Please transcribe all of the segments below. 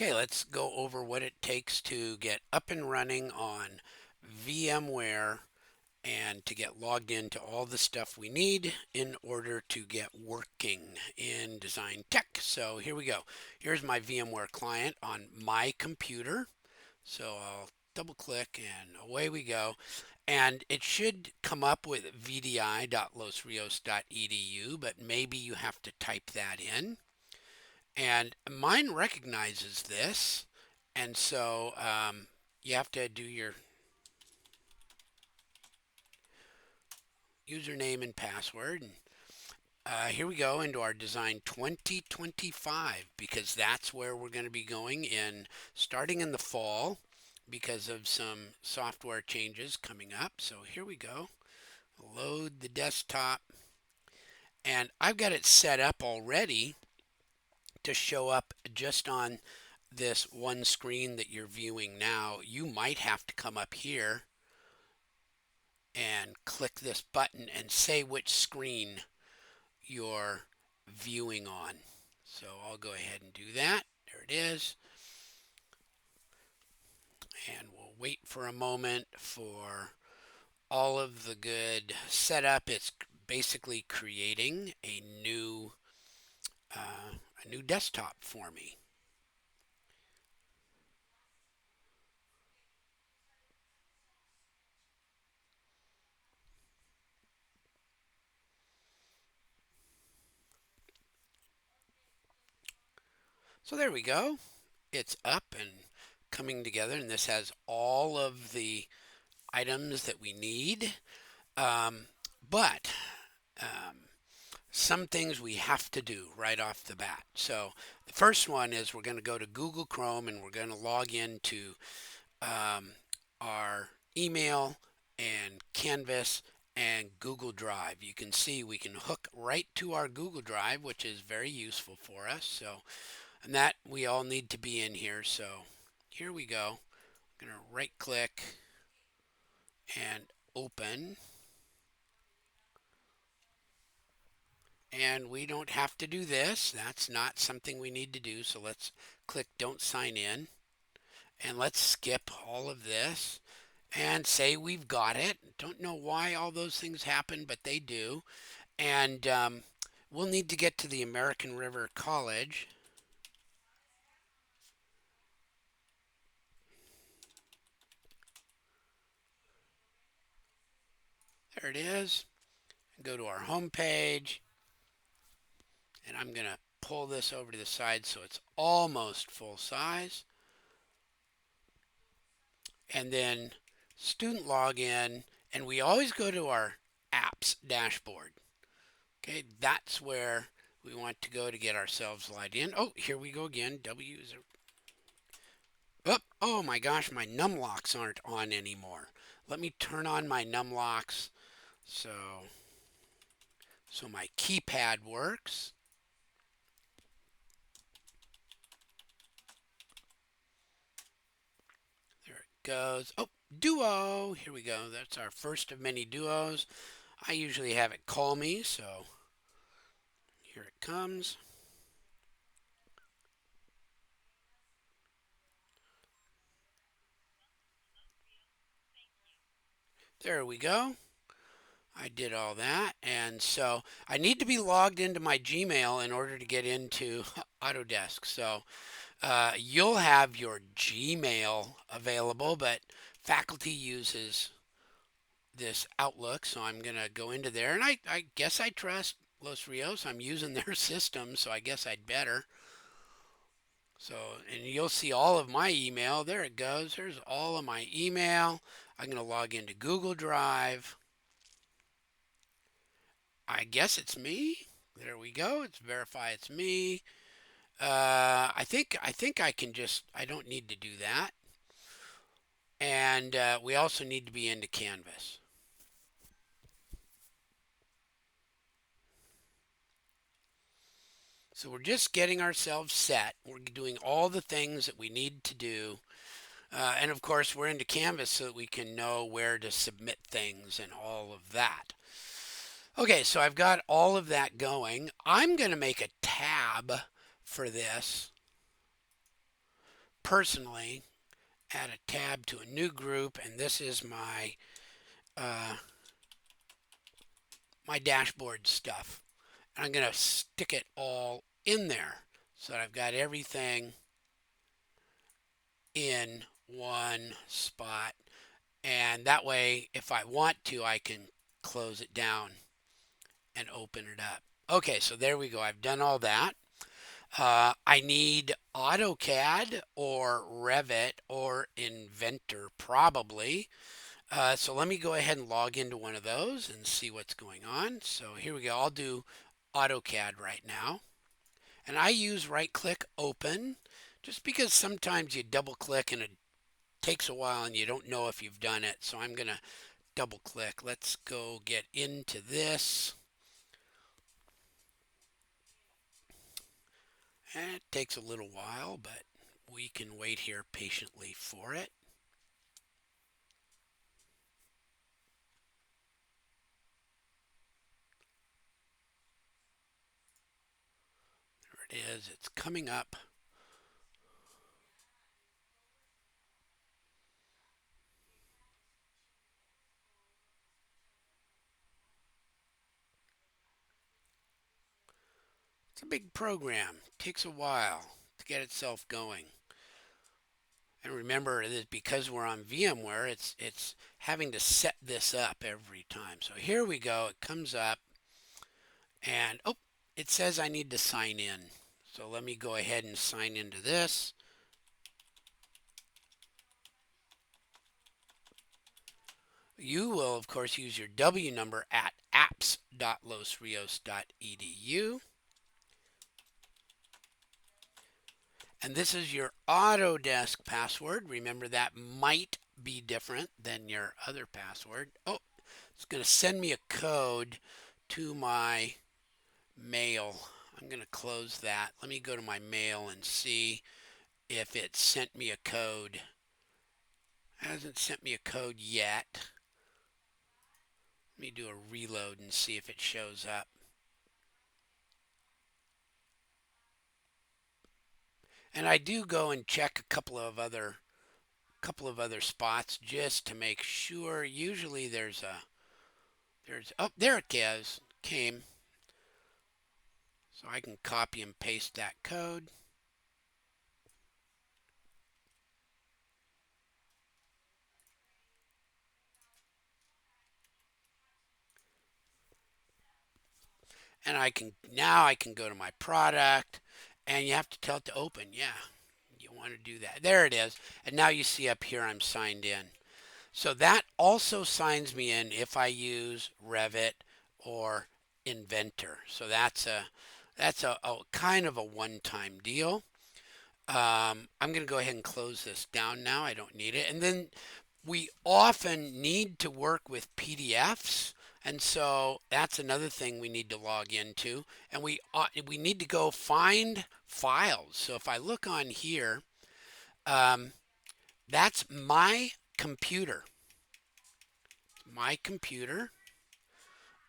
Okay, let's go over what it takes to get up and running on VMware and to get logged into all the stuff we need in order to get working in Design Tech. So here we go. Here's my VMware client on my computer. So I'll double click and away we go. And it should come up with vdi.losrios.edu, but maybe you have to type that in. And mine recognizes this. And so you have to do your username and password. And here we go into our design 2025 because that's where we're going to be going in starting in the fall because of some software changes coming up. So here we go. Load the desktop. And I've got it set up already to show up just on this one screen that you're viewing now. You might have to come up here and click this button and say which screen you're viewing on. So I'll go ahead and do that. There it is. And we'll wait for a moment for all of the good setup. It's basically creating a new desktop for me. So there we go. It's up and coming together, and this has all of the items that we need. Um, but some things we have to do right off the bat. So the first one is we're going to go to Google Chrome and we're going to log into um, our email and Canvas and Google Drive. You can see we can hook right to our Google Drive, which is very useful for us. So, and that we all need to be in here. So here we go. I'm going to right click and open. And we don't have to do this. That's not something we need to do. So let's click Don't Sign In. And let's skip all of this and say we've got it. Don't know why all those things happen, but they do. And we'll need to get to the American River College. There it is. Go to our home page. And I'm going to pull this over to the side so it's almost full size. And then student login. And we always go to our apps dashboard. Okay, that's where we want to go to get ourselves logged in. Oh, here we go again. Oh my gosh, my num locks aren't on anymore. Let me turn on my num locks so my keypad works. There it goes. Oh, duo. Here we go. That's our first of many duos. I usually have it call me, so here it comes. There we go. I did all that. And so I need to be logged into my Gmail in order to get into Autodesk. So you'll have your Gmail available, but faculty uses this Outlook. So I'm going to go into there. And I guess I trust Los Rios. I'm using their system, so I guess I'd better. So, and you'll see all of my email. There it goes. There's all of my email. I'm going to log into Google Drive. I guess it's me. There we go. It's verify it's me. I think I can just I don't need to do that. And we also need to be into Canvas. So we're just getting ourselves set. We're doing all the things that we need to do. And of course, we're into Canvas so that we can know where to submit things and all of that. Okay, so I've got all of that going. I'm going to make a tab for this. personally add a tab to a new group, and this is uh, my dashboard stuff. And I'm going to stick it all in there so that I've got everything in one spot. And that way, if I want to, I can close it down and open it up. Okay, so there we go. I've done all that. I need AutoCAD or Revit or Inventor probably. So let me go ahead and log into one of those and see what's going on. So here we go. I'll do AutoCAD right now. And I use right click open just because sometimes you double click and it takes a while and you don't know if you've done it. So I'm going to double click. Let's go get into this. And it takes a little while, but we can wait here patiently for it. There it is. It's coming up. It's a big program. It takes a while to get itself going. And remember that because we're on VMware, it's having to set this up every time. So here we go. It comes up and oh, it says I need to sign in. So let me go ahead and sign into this. You will, of course, use your W number at apps.losrios.edu. And this is your Autodesk password. Remember that might be different than your other password. Oh, it's going to send me a code to my mail. I'm going to close that. Let me go to my mail and see if it sent me a code. It hasn't sent me a code yet. Let me do a reload and see if it shows up. And I do go and check a couple of other spots just to make sure. Usually there's oh, there it goes. Came. So I can copy and paste that code. And I can go to my product and you have to tell it to open. Yeah, you want to do that. There it is. And now you see up here I'm signed in. So that also signs me in if I use Revit or Inventor. So that's a kind of a one-time deal. I'm going to go ahead and close this down now. I don't need it. And then we often need to work with PDFs. And so that's another thing we need to log into. And we need to go find files. So if I look on here, um, that's my computer. My computer.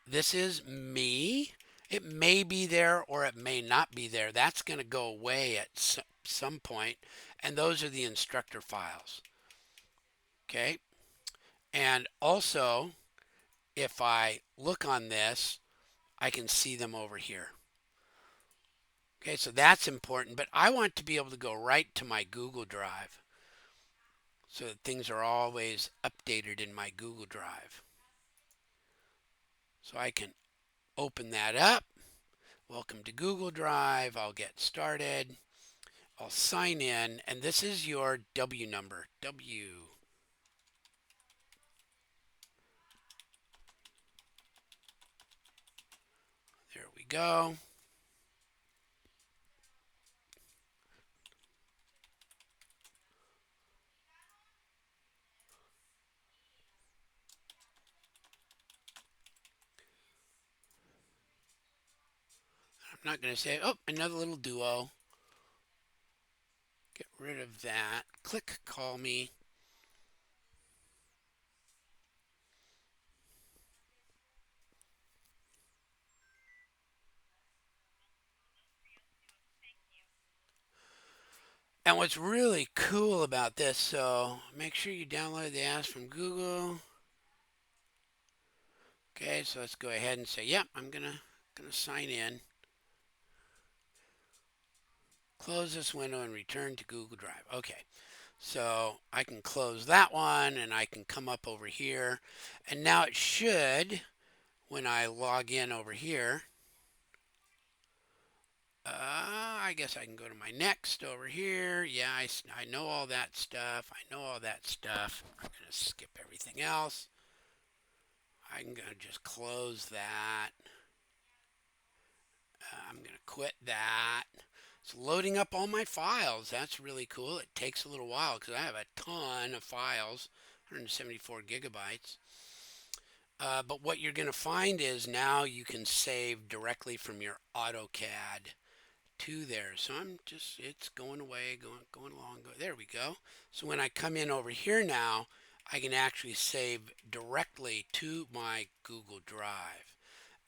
This is me. It may be there or it may not be there. That's going to go away at some point. And those are the instructor files. Okay. And also, if I look on this, I can see them over here. Okay, so that's important, but I want to be able to go right to my Google Drive so that things are always updated in my Google Drive. So I can open that up. Welcome to Google Drive. I'll get started. I'll sign in, and this is your W number. W. There we go. I'm not going to say, oh, another little duo. Get rid of that. Click call me. And what's really cool about this, so make sure you download the apps from Google. Okay, so let's go ahead and say, yep, I'm gonna sign in. Close this window and return to Google Drive. Okay, so I can close that one and I can come up over here. And now it should, when I log in over here, I guess I can go to my next over here. Yeah, I know all that stuff. I know all that stuff. I'm going to skip everything else. I'm going to just close that. I'm going to quit that. It's loading up all my files. That's really cool. It takes a little while because I have a ton of files, 174 gigabytes. But what you're going to find is now you can save directly from your AutoCAD to there. So it's going away, going along. There we go. So when I come in over here now, I can actually save directly to my Google Drive.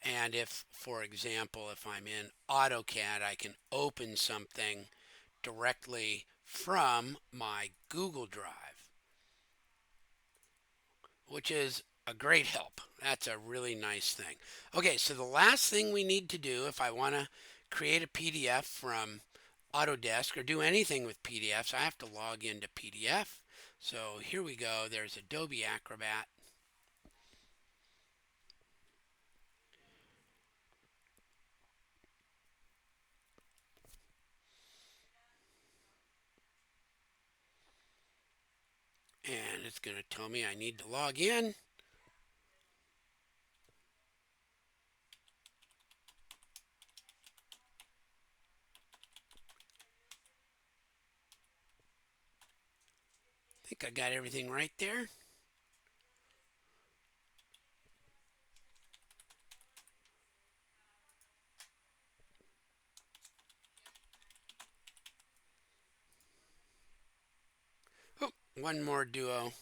And if, for example, if I'm in AutoCAD, I can open something directly from my Google Drive, which is a great help. That's a really nice thing. Okay, so the last thing we need to do if I want to create a PDF from Autodesk or do anything with PDFs, I have to log into PDF. So here we go. There's Adobe Acrobat. And it's going to tell me I need to log in. I think I got everything right there. Oh, one more duo.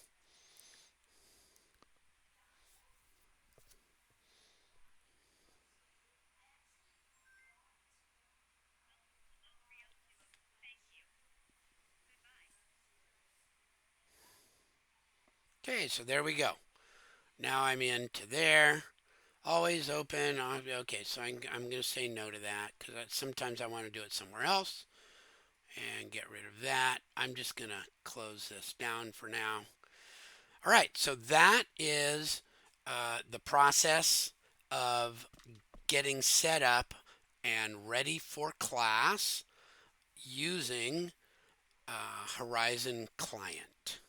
Okay, so there we go. Now I'm into there. Always open. Okay, so I'm going to say no to that because sometimes I want to do it somewhere else and get rid of that. I'm just going to close this down for now. All right, so that is the process of getting set up and ready for class using Horizon Client.